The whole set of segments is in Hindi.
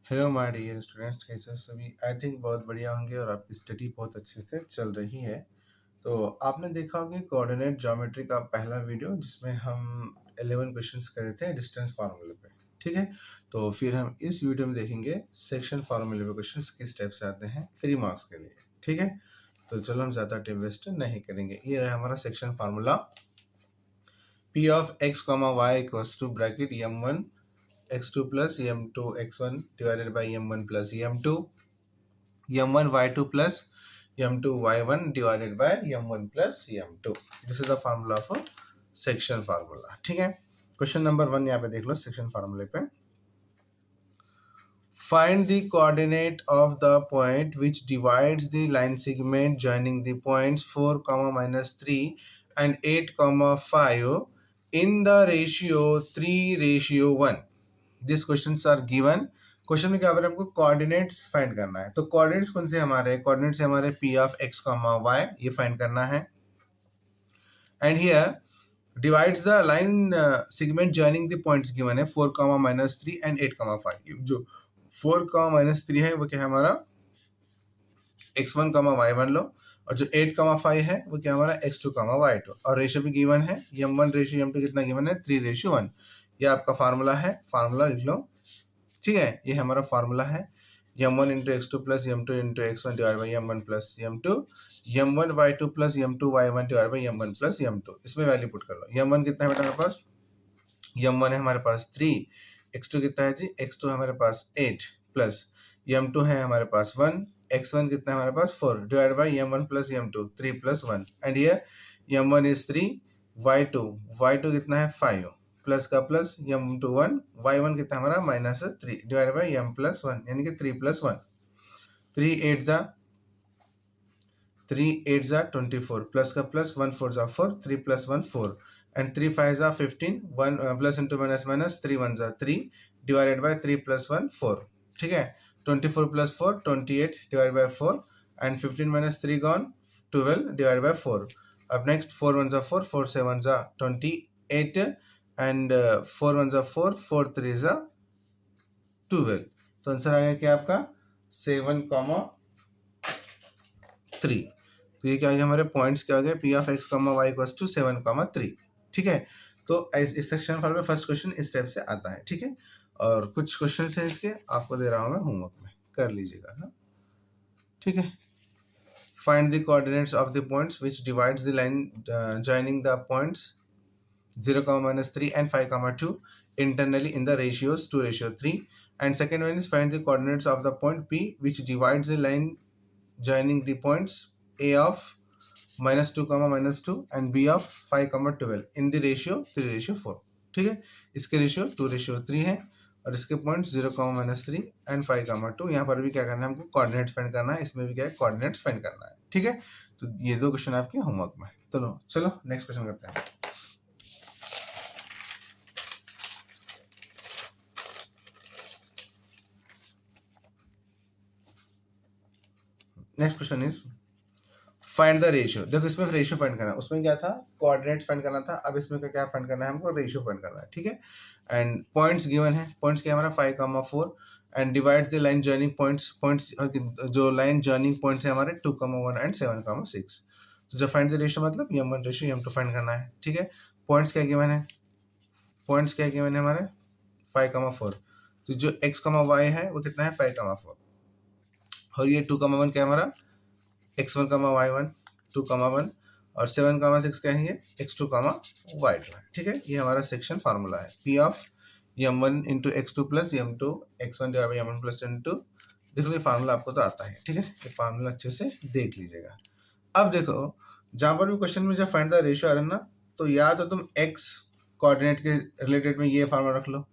हेलो माय डियर स्टूडेंट्स, कैसे हो सभी। आई थिंक बहुत बढ़िया होंगे और आपकी स्टडी बहुत अच्छे से चल रही है। तो आपने देखा होगा कोऑर्डिनेट ज्योमेट्री का पहला वीडियो जिसमें हम 11 क्वेश्चंस करे थे डिस्टेंस फार्मूले पे। ठीक है, तो फिर हम इस वीडियो में देखेंगे सेक्शन फार्मूले पे क्वेश्चंस किस टाइप से आते हैं 3 मार्क्स के लिए। ठीक है, तो चलो हम ज़्यादा टाइम वेस्ट नहीं करेंगे। ये रहा हमारा section formula. P of x comma y equals to bracket m1 x2 plus m2 x1 divided by m1 plus m2 m1 y2 plus m2 y1 divided by m1 plus m2. This is the formula of a section formula. ठीक है, क्वेश्चन नंबर 1 यहाँ पे देख लो सेक्शन फार्मूले पे। Find the coordinate of the point which divides the line segment joining the points 4, minus 3 and 8, 5 in the ratio 3:1. These questions are given. Question में क्या बोल रहे हैं, हमको कोऑर्डिनेट्स फाइंड करना है। तो कोऑर्डिनेट्स कौन से हमारे कोऑर्डिनेट्स हमारे P of X comma Y, ये फाइंड करना है। And here divides the line segment joining the points given है 4, minus 3 and 8, 5। जो 4, minus 3 है वो क्या है हमारा x1, y1 लो, और जो 8, 5 है वो क्या हमारा x2, y2। और रेशियो भी गिवन है m1 रेशियो m2 कितना गिवन है 3:1। ये आपका फार्मूला है, फार्मूला लिख लो। ठीक है, ये हमारा फार्मूला है m1 into x two plus m2 into x1 divide by m1 plus m2 m1 y2 plus m2 y1 divide by m1 plus m2। इसमें वैल्यू पुट कर लो। m1 कितना है बेटा हमारे पास, m1 है हमारे पास 3, x2 कितना है जी, x2 हमारे पास 8 प्लस m2 है हमारे पास 1, x1 कितना है हमारे पास 4 divide by m1 plus m2 3 plus 1 and ये m1 इज 3, y2 कितना है 5 प्लस का प्लस m2 1, y1 कितना हमारा minus 3 divide by m plus 1 यानी कि 3 प्लस 1। 3 8 जा 24 प्लस का प्लस 1 4 जा 4, 3 प्लस 1 4 एंड 3 5 जा 15, 1 प्लस इंटू माइनस माइनस 3 1 जा 3 डिवाइडेड बाय 3 प्लस 1 4। ठीक है, 24 plus 4 28 divide by 4 and 15 minus 3 gone 12 divide by 4। अब नेक्स्ट 4 1 जा 4, 4 7 जा 28 एंड 4 1 जा 4, 4 3 जा 12। तो आंसर आ गया क्या आपका 7, 3। तो ये क्या आ गया हमारे पॉइंट्स क्या आ गए, P of X comma Y equals to 7, 3। ठीक है, तो इस सेक्शन फाइल में फर्स्ट क्वेश्चन इस टाइप से आता है। ठीक है, और कुछ क्वेश्चन है इसके आपको दे रहा हूं मैं होमवर्क में, कर लीजिएगा। हाँ ठीक है, find the coordinates of the points which divides the line joining the points 0, minus 3 and 5, 2 internally in the ratios 2:3. And second one is find the coordinates of the point P which divides the line joining the points A of minus 2, minus 2 and B of 5, 12 in the ratio 3:4। ठीक है, इसके रेशियो 2:3 है और इसके पॉइंट 0, minus 3 एंड 5, 2। यहाँ पर भी क्या करना है हमको कोऑर्डिनेट्स फाइंड करना है, इसमें भी क्या है कोऑर्डिनेट्स फाइंड करना है। ठीक है, तो ये दो क्वेश्चन आपके होमवर्क में। चलो नेक्स्ट क्वेश्चन करते हैं। Next question is find the ratio. देखो इसमें रेशियो फाइंड करना है, उसमें क्या था कोऑर्डिनेट्स फाइंड करना था, अब इसमें क्या फाइंड करना है हमको रेशियो फाइंड करना है। ठीक है, एंड पॉइंट्स गिवन है, पॉइंट्स क्या हमारा 5, 4 and divides the line joining points जो लाइन जॉइनिंग पॉइंट्स है हमारे 2, 1 एंड 7, 6। तो जो फाइंड द रेशियो मतलब m1 रेशियो m2 फाइंड करना है। ठीक है, पॉइंट्स क्या गिवन है, पॉइंट्स क्या गिवन है हमारे 5, 4। तो जो x, y है वो कितना है 5, 4 और ये 2, 1 क्या हमारा x1, y1 2, 1 और 7, 6 क्या है ये x2, y2 है। ठीक है, ये हमारा सेक्शन फार्मूला है p of m1 into x2 plus m2 x1 divide by m1 plus m2। देखो ये फार्मूला आपको तो आता है। ठीक है, ये फार्मूला अच्छे से देख लीजिएगा। अब देखो जहाँ पर भी क्वेश्चन में जब फाइंड द रेशियो आ रहा है ना, तो या तो तुम x कोऑर्डिनेट के रिलेटेड में ये फार्मूला रख लो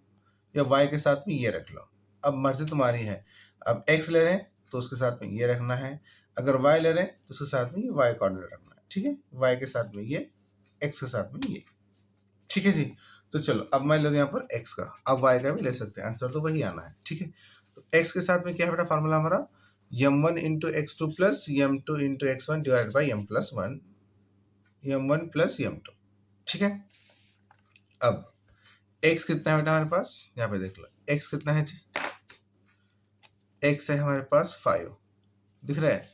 या y के साथ में ये रख लो, अब मर्जी तुम्हारी है। अब x ले रहे हैं तो उसके साथ में ये रखना है, अगर y ले रहे हैं तो उसके साथ में ये y कोऑर्डिनेट रखना है। ठीक है, y के साथ में ये, x के साथ में ये। ठीक है जी, तो चलो अब मैं ले रहा हूँ यहाँ पर x का, अब y का भी ले सकते हैं, आंसर तो वही आना है। ठीक है, तो x के साथ में क्या है बेटा फार्मूला हमारा m1 into x2 plus m2 into x1 divide by m plus 1, m1 plus m2। ठीक है, अब x कितना है बेटा हमारे पास, यहाँ पे देख लो x कितना है जी, x है हमारे पास 5, दिख रहा है,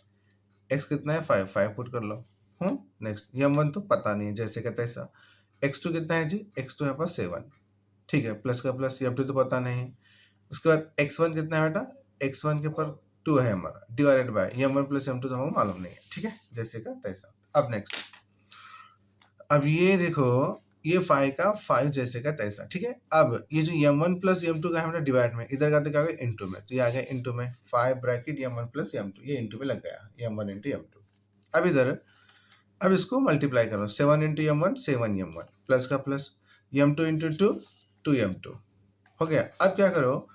x कितना है 5, 5 पुट कर लो। नेक्स्ट m1 तो पता नहीं है, जैसे का तैसा। x2 कितना है जी, x2 है पास 7, ठीक है, प्लस का प्लस, m2 तो पता नहीं। उसके बाद x1 कितना है बेटा, x1 के ऊपर 2 है हमारा, divided by m1 plus m2 तो हमको मालूम नहीं है, ठीक है, जैसे का तैसा। अब नेक्स्ट, अब ये देखो, ये 5 का 5 जैसे का तैसा, ठीक है। अब ये जो m1 प्लस m2 का है हमारा डिवाइड में, इधर का तो क्या हो गया इंटू में, तो ये आ गया इंटू में 5 ब्रैकेट m1 प्लस m2, ये इंटू में लग गया m1 इंटू m2। अब इधर, अब इसको मल्टीप्लाई करो, 7 इंटू m1 7m1 प्लस का प्लस, m2 इंटू 2 2m2 हो गया। अब क्या करो,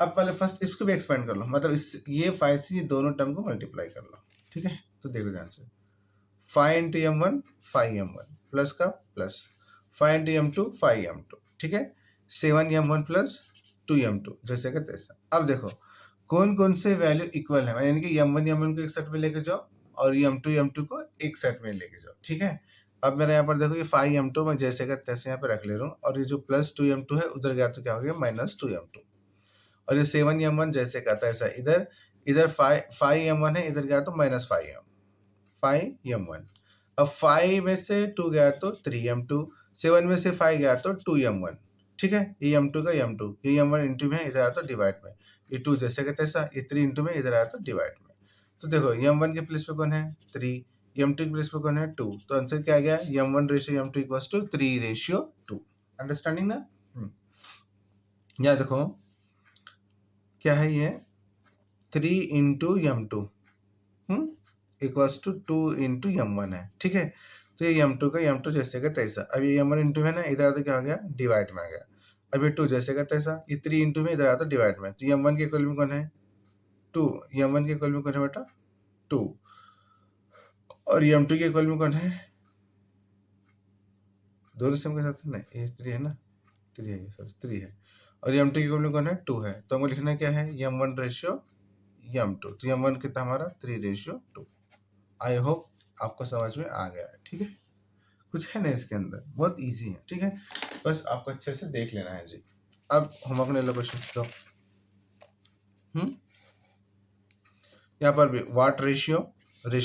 अब पहले फर्स्ट इसको भी एक्सपेंड कर लो, मतलब इस ये 5 से ये दोनों टर्म को मल्टीप्लाई कर लो, ठीक है। तो देखो ध्यान से, 5 इंटू m1 5m1 प्लस का प्लस, 5 इंटू m2 5m2, ठीक है, 7m1 प्लस 2m2 जैसे का तैसा। अब देखो कौन कौन से वैल्यू इक्वल है, यानी कि m1 m1 को एक सेट में लेके जाओ और m2 m2 को एक सेट में लेके जाओ, ठीक है। अब मेरा यहाँ पर देखो ये 5m2 मैं जैसे का तैसे यहाँ पे रख ले रहा हूँ, और ये जो प्लस 2m2 है उधर गया तो क्या हो गया माइनस 2m2, और ये 7m1 जैसे का तैसा इधर, इधर 5m1 है, इधर गया तो माइनस 5m1। अब 5 में से 2 गया तो 3m2, 7 में से 5 गया तो 2m1, ठीक है, ये m2 का m2, ये m1 इंटू में है, इधर आया तो डिवाइड में, ये 2 जैसे का तैसा, ये 3 इंटू में, इधर आया तो डिवाइड में। तो देखो m1 के प्लेस पे कौन है 3, m2 के प्लेस पे कौन है 2, तो आंसर क्या आ गया m1 ratio m2 equals to 3 ratio 2। Understanding ना। यहाँ देखो क्या है ये 3 into m2 equals to 2 into m1 है, ठीक है। तो ये m2 का m2 जैसे का तैसा, अब ये m1 इंटू है ना, इधर तो क्या हो गया डिवाइड में आ गया। अब ये 2 जैसे का तैसा, ये 3 इंटू में, इधर आता डिवाइड में, तो m1 के इक्वल में कौन है 2, m1 के इक्वल में कौन है बेटा 2, और m2 के इक्वल में कौन है, दोनों सेम के साथ नहीं, ये 3 है ना, 3 है, सॉरी 3 है, और m2 के इक्वल में कौन है 2 है, तो हमको लिखना क्या है m1 रेशियो m2, तो m1 कितना हमारा 3 रेशियो 2। आई होप आपको समझ में आ गया है, ठीक है, कुछ है ना इसके अंदर, बहुत इजी है, ठीक है, बस आपको अच्छे से देख लेना है जी। अब हम अपने लोग क्वेश्चन दो, यहाँ पर भी वाट रेशियो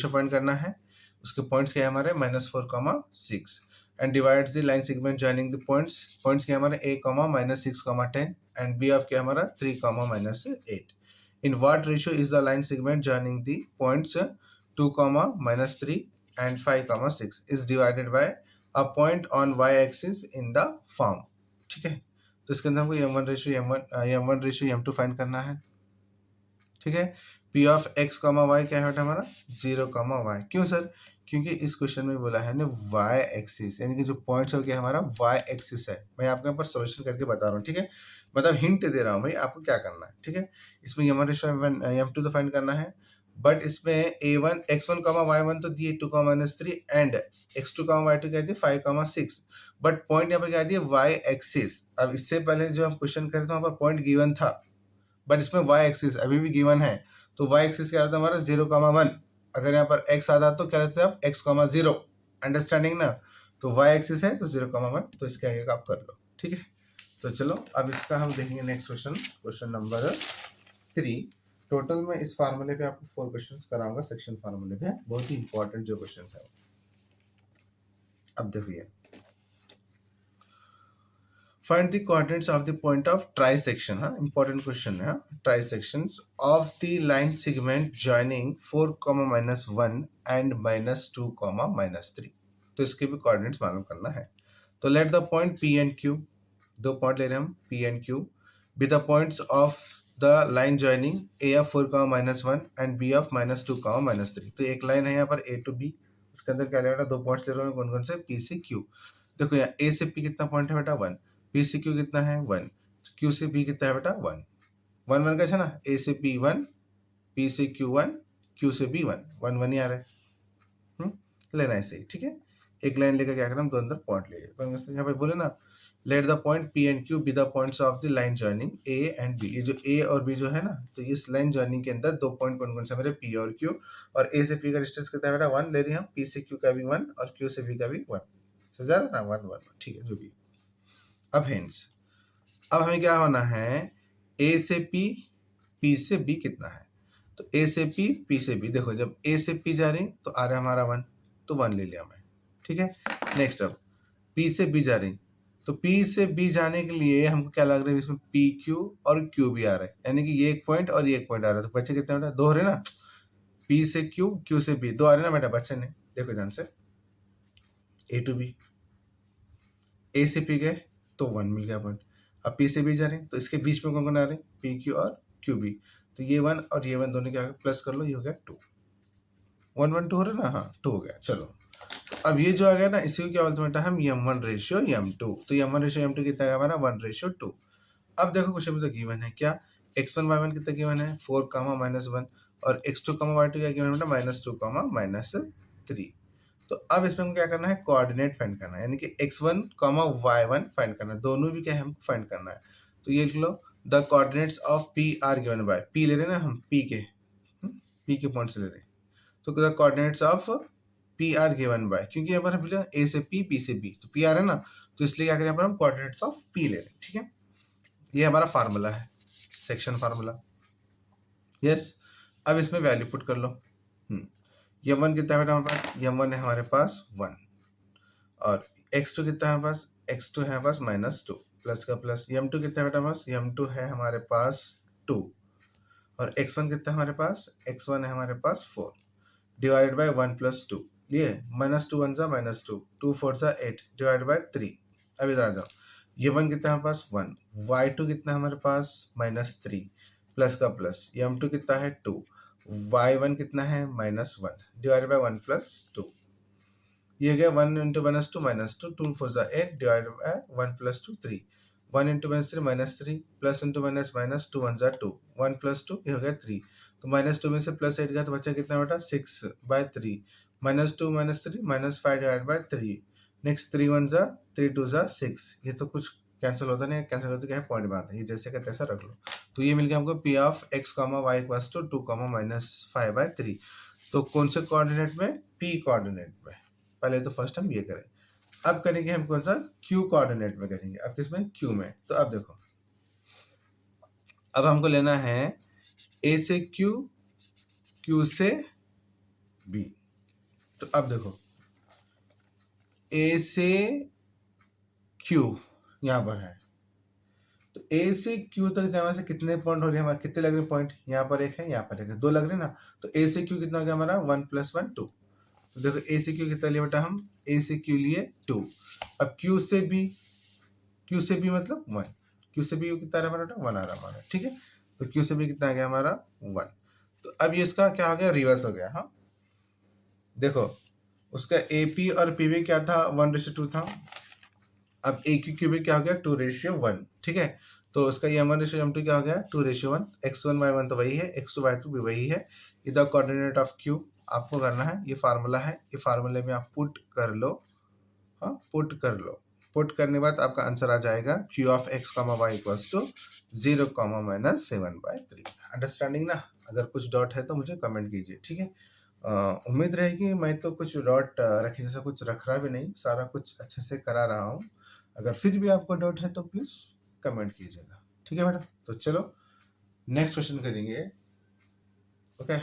फाइंड करना है, उसके पॉइंट्स क्या है हमारे -4, 6 and divides the line segment joining the points क्या हमारे a, -6, 10 एंड b ऑफ क्या हमारा 3, -8। In what ratio is the line segment joining the points 2, -3 and 5, 6 is divided by a point on y axis in the form, ठीक है। तो इसके अंदर हमको m1 रेशियो m2 फाइंड करना है, ठीक है। P ऑफ x, y क्या है बेटा हमारा 0, y, क्यों सर, क्योंकि इस क्वेश्चन में बोला है ना y एक्सिस, यानी कि जो पॉइंट्स हो गया हमारा y एक्सिस है। मैं आपके यहाँ पर सोल्यूशन करके बता रहा हूँ, ठीक है, मतलब हिंट दे रहा हूँ भाई आपको क्या करना है, ठीक है। इसमें m1 रेशियो m2 तो फाइंड करना है, बट इसमें a1 x1, y1 तो दिए 2, -3 एंड x2, y2 क्या दिए 5, 6, बट पॉइंट यहाँ पर क्या दिए y एक्सिस। अब इससे पहले जो हम क्वेश्चन करे थे वहाँ पर पॉइंट गिवन था, बट इसमें y एक्सिस अभी भी गिवन है, तो y एक्सिस क्या रहता है हमारा 0, 1। अगर यहाँ पर x आता तो क्या रहता है आप x, 0, अंडरस्टैंडिंग ना। तो y एक्सिस है तो 0, 1, तो इसके आगे का आप कर लो, ठीक है। तो चलो अब इसका हम देखेंगे नेक्स्ट क्वेश्चन नंबर 3। टोटल में इस फार्मूले पे आपको 4 क्वेश्चंस कराऊंगा, सेक्शन फार्मूले पे, बहुत ही इंपॉर्टेंट जो क्वेश्चन है। अब देखिए, find the coordinates of the point of trisection, हाँ important question है, trisections of the line segment joining 4, -1 and -2, -3। तो इसके भी coordinates मालूम करना है। तो let the point P and Q, दो पॉइंट ले रहे हैं हम P and Q, be the points of the line joining A of 4, -1 and B of -2, -3। तो एक लाइन है यहाँ पर A to B, इसके अंदर क्या ले रहा है, दो पॉइंट्स ले रहा हूँ कौन कौन से P से Q। देखो यहाँ A से P कितना पॉइंट है बेटा 1, P से Q कितना है 1, Q से B कितना है बेटा 1, 1 1 कैसे ना, A से P 1, P से Q 1, Q से B 1, 1 1 ही आ रहा है, लेना है सही, ठीक है। एक लाइन लेकर क्या करना हम दो अंदर पॉइंट ले, यहाँ पे बोले ना let the point P and Q be the points of the line joining A and B। ये जो A और B जो है ना, तो इस लाइन जॉइनिंग के अंदर दो पॉइंट कौन कौन से मेरे P और Q, और A से P का डिस्टेंस कितना है बेटा 1 ले रहे हैं हम, P से Q का भी 1 और Q से B का भी 1, समझा ना 1 1, ठीक है जो भी। अब हेंस अब हमें क्या होना है, A से P, पी से बी कितना है। तो ए से पी, पी से बी। देखो जब ए से पी जा रही तो आ रहा है हमारा 1, तो 1 ले लिया मैं, ठीक है। नेक्स्ट अब पी से बी जा रही, तो पी से बी जाने के लिए हमको क्या लग रहा है, इसमें पी क्यू और क्यू भी आ रहा है, यानी कि ये एक पॉइंट और ये एक पॉइंट आ रहा है। तो बच्चे कितने बेटा, 2 हो रहे ना। पी से क्यू, क्यू से बी, 2 आ रहे ना बेटा बच्चे ने। देखो ध्यान से, ए टू बी, ए से पी गए तो 1 मिल गया पॉइंट। अब पी से बी जा रहे हैं तो इसके बीच में कौन कौन आ रहे हैं, पी क्यू और क्यू बी। तो ये 1 और ये 1 दोनों क्या प्लस कर लो, ये हो गया 2। 1 1 2 हो रहा है ना, हाँ 2 हो गया। चलो अब ये जो आ गया ना, इसी को क्या बोलते हैं बेटा हम, m1 रेशियो m2। तो m1 रेशियो m2 कितना है हमारा, 1 रेशियो 2। अब देखो क्वेश्चन में तो गिवन है क्या, x1 y1 कितना गिवन है, 4 -1, और x2 y2 क्या गिवन है बेटा, -2 -3। तो अब इसमें हमको क्या करना है, कोऑर्डिनेट फाइंड करना है, यानी कि x1 y1 फाइंड करना है। दोनों भी क्या है हमको फाइंड करना है। तो ये लिख लो, the coordinates of p are given by, p ले रहे हैं ना हम, p के पॉइंट से ले रहे हैं। तो the coordinates of P R given bye, क्योंकि यहाँ पर हम ए से पी, पी से बी, तो पी आर है ना, तो इसलिए क्या करें यहाँ पर हम कोऑर्डिनेट्स ऑफ पी ले रहे हैं, ठीक है। ये हमारा फार्मूला है, सेक्शन फार्मूला। यस, अब इसमें वैल्यू पुट कर लो। यम वन कितना है बेटा हमारे पास, यम वन है हमारे पास 1, और x2 कितना है हमारे पास, x2 है हमारे पास -2, प्लस का प्लस। यम टू कितना है बेटा हमारे पास, यम टू है हमारे पास 2, और x1 कितना है हमारे पास, x1 है हमारे पास 4, डिवाइडेड बाय 1 + 2, लिए -2 1 जा -2, 2 4 जा 8, डिवाइड बाय 3। अब इधर आ जाओ, ये 1 कितना है हमारे पास 1, y2 कितना है हमारे पास -3, प्लस का प्लस। m2 कितना है 2, y1 कितना है -1, डिवाइडेड बाय 1 + 2। ये हो गया 1 × -2 -2, 2 4 जा 8, divided by 1 + 2 3, 1 × -3 -3, plus into minus minus, 2 1 जा 2, 1 + 2 ये हो गया 3। तो -2 में से +8 गया तो बचा कितना बेटा, 6/3, -2 -3 -5 डिवाइड बाय 3। नेक्स्ट 3 1 जा 3 2 जा 6। ये तो कुछ कैंसिल होता नहीं, कैंसिल होता क्या है, पॉइंट बात है, ये जैसे का तैसा रख लो। तो ये मिल गया हमको p ऑफ x, y = 2, -5/3। तो कौन से कोऑर्डिनेट में, p कोऑर्डिनेट में। पहले तो फर्स्ट हम ये करें, अब करेंगे हम कौन सा, क्यू कोऑर्डिनेट में करेंगे। अब किसमें, क्यू में। तो अब देखो, अब हमको लेना है ए से क्यू, क्यू से बी। तो अब देखो, ए से क्यू यहाँ पर है, तो ए से क्यू तक जाने से कितने पॉइंट हो रहे हैं हमारे, कितने लग रहे हैं पॉइंट, यहाँ पर एक है, यहाँ पर एक है, 2 लग रहे हैं ना। तो ए से क्यू कितना हो गया हमारा, 1 + 1 2। तो देखो ए से क्यू कितना लिया बेटा हम, ए से क्यू लिए 2। अब क्यू से बी, क्यू से बी मतलब 1, क्यू से बी कितना आ रहा है हमारा, 1 आ रहा है हमारा, ठीक है। तो क्यू से बी कितना आ गया हमारा, 1। तो अब ये इसका क्या हो गया, रिवर्स हो गया। हाँ देखो, उसका ए पी और पी बी क्या था, 1:2 था। अब ए क्यू क्यू बी क्या हो गया, 2:1, ठीक है। तो उसका ये m1:m2 क्या हो गया, 2:1। x1 y1 तो वही है, x2 y2 भी वही है। इधर कोऑर्डिनेट ऑफ क्यू आपको करना है, ये फार्मूला है, ये फार्मूले में आप पुट कर लो। हाँ पुट कर लो, पुट करने के बाद आपका आंसर आ जाएगा q of x, y = 0, -7/3। Understanding ना। अगर कुछ डॉट है तो मुझे कमेंट कीजिए, ठीक है। उम्मीद रहेगी, मैं तो कुछ डॉट रखे जैसा कुछ रख रहा भी नहीं, सारा कुछ अच्छे से करा रहा हूँ। अगर फिर भी आपको डाउट है तो प्लीज़ कमेंट कीजिएगा, ठीक है बेटा। तो चलो नेक्स्ट क्वेश्चन करेंगे, ओके।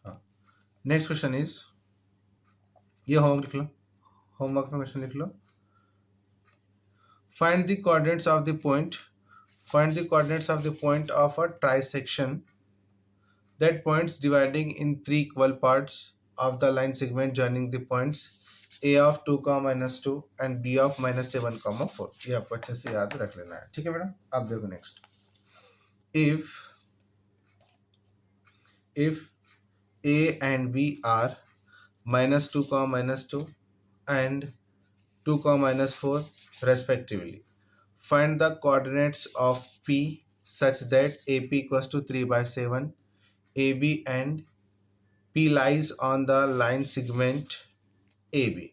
हाँ, नेक्स्ट क्वेश्चन इज, ये होमवर्क लिख लो, होमवर्क में क्वेश्चन लिख लो। Find the coordinates of the point, find the coordinates of the point of a trisection that points dividing in 3 equal parts of the line segment joining the points a of 2, -2 and b of -7, 4। ये आपको अच्छे से याद रख लेना है, ठीक है बेटा। अब देखो next, if a and b are -2, -2 and 2, -4 respectively, find the coordinates of p such that ap = 3/7, AB and P lies on the line segment AB.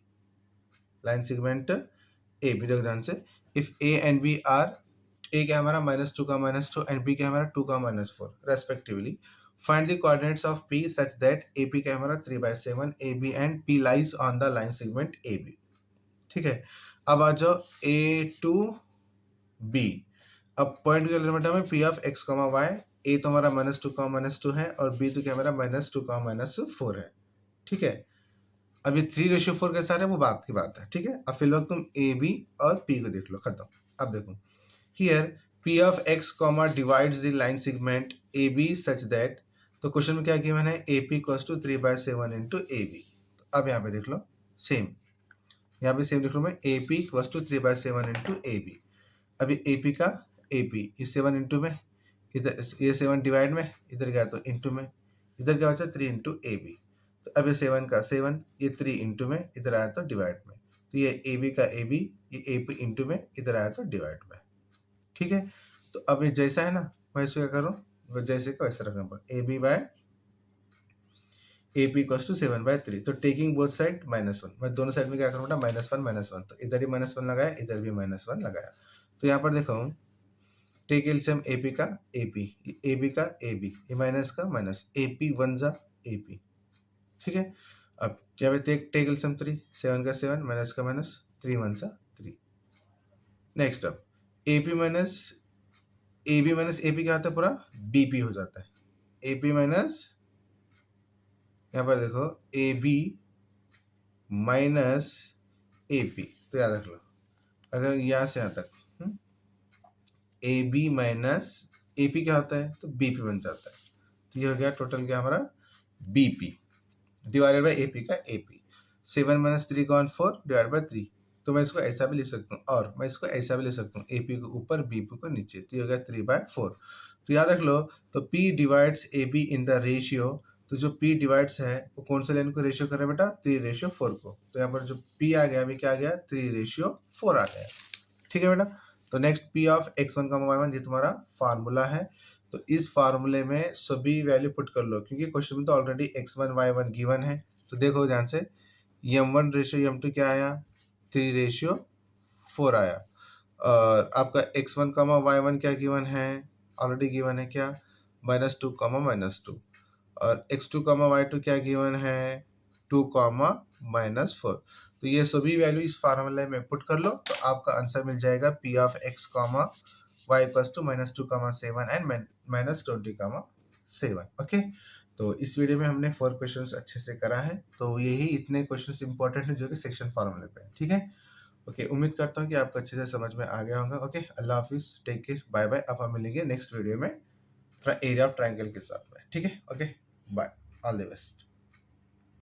Line segment AB, देखो ध्यान से। If A and B are, A क्या हमारा -2, -2 and B क्या हमारा 2, -4 respectively, find the coordinates of P such that A P का है हमारा 3/7 A B and P lies on the line segment A B. ठीक है, अब आ जाओ ए टू बी। अब पॉइंट के लिमिट में P of X comma Y, A तो हमारा -2 है और बी तो क्या हमारा -2 - 4 है। ठीक है, अब ये 3:4 कैसा है वो बात की बात है। ठीक है, अब फिलहाल तुम ए बी और पी को देख लो, खत्म। अब देखो here P of X comma divides the line segment A B such that, तो क्वेश्चन में क्या गिवन है, A P equals to 3/7 into A B. अब यहाँ पे देख लो सेम, यहाँ पे सेम लिख लो मैं, A P equals to 3/7 into A B. अभी ए पी का ए पी इस 7 इंटू में, इधर ये 7 डिवाइड में, इधर गया तो इंटू में, इधर क्या बचा 3 इंटू ए बी। तो अब ये 7 का 7, ये 3 इंटू में, इधर आया तो डिवाइड में, तो ये ए बी का ए बी, ये ए पी इंटू में, इधर आया तो डिवाइड में। ठीक है, तो अब ये जैसा है ना, मैं इसको क्या करूँ, जैसे को ऐसा रखना पड़ा, A B by A P equals to 7/3। तो टेकिंग बोथ साइड -1, मैं दोनों साइड में क्या करूँगा, -1 - 1, तो इधर ही -1 लगाया, इधर भी -1 लगाया। तो यहाँ पर देखो टेक एलसीएम ए पी का ए पी, ए बी का ए बी, ये माइनस का माइनस, ए पी 1 जा ए पी। ठीक है, अब यहाँ पे टेक एलसीएम 3, 7 का 7, माइनस का माइनस, 3 1 जा 3। नेक्स्ट अब A P minus A B minus A P क्या होता है, पूरा बी पी हो जाता है। ए पी माइनस, यहाँ पर देखो A B minus A P, तो याद रख लो अगर यहाँ से यहाँ तक A B minus A P क्या होता है, तो बी पी बन जाता है। तो ये हो गया टोटल क्या हमारा B P divided by A P का ए पी। 7 - 3 = 4 divide by 3। तो मैं इसको ऐसा भी लिख सकता हूँ, और मैं इसको ऐसा भी लिख सकता हूँ, ए पी को ऊपर बी पी को नीचे, तो ये हो गया 3/4। तो याद रख लो, तो P divides A be in the ratio, तो जो पी डिवाइड्स है वो कौन से लाइन को रेशियो कर रहा है बेटा, 3:4 को। तो यहाँ पर जो पी आ गया अभी क्या आ गया, 3:4 आ गया। ठीक है बेटा, तो नेक्स्ट पी ऑफ x1 का y1, ये तुम्हारा फार्मूला है। तो इस फार्मूले में सभी वैल्यू पुट कर लो, क्योंकि क्वेश्चन में तो ऑलरेडी x1 y1 गिवन है। तो देखो ध्यान से, m1 रेशियो m2 क्या आया, 3:4 आया। और आपका x1 y1 क्या गिवन है, ऑलरेडी गिवन है क्या, -2 -2। और x2 y2 क्या गिवन है, 2 -4। तो ये सभी वैल्यू इस फार्मूले में पुट कर लो, तो आपका आंसर मिल जाएगा P of x y equals to -2 7 and -20 7। Okay, तो इस वीडियो में हमने 4 क्वेश्चंस अच्छे से करा है। तो यही इतने क्वेश्चंस इंपॉर्टेंट हैं जो कि सेक्शन फार्मूले पे है। ठीक है, ओके, उम्मीद करता हूँ कि आपको अच्छे से समझ में आ गया होगा। ओके, अल्लाह हाफिज़, टेक केयर, बाय बाय। अब हम मिलेंगे नेक्स्ट वीडियो में एरिया ऑफ ट्रायंगल के साथ में। ठीक है, okay, bye, all the best.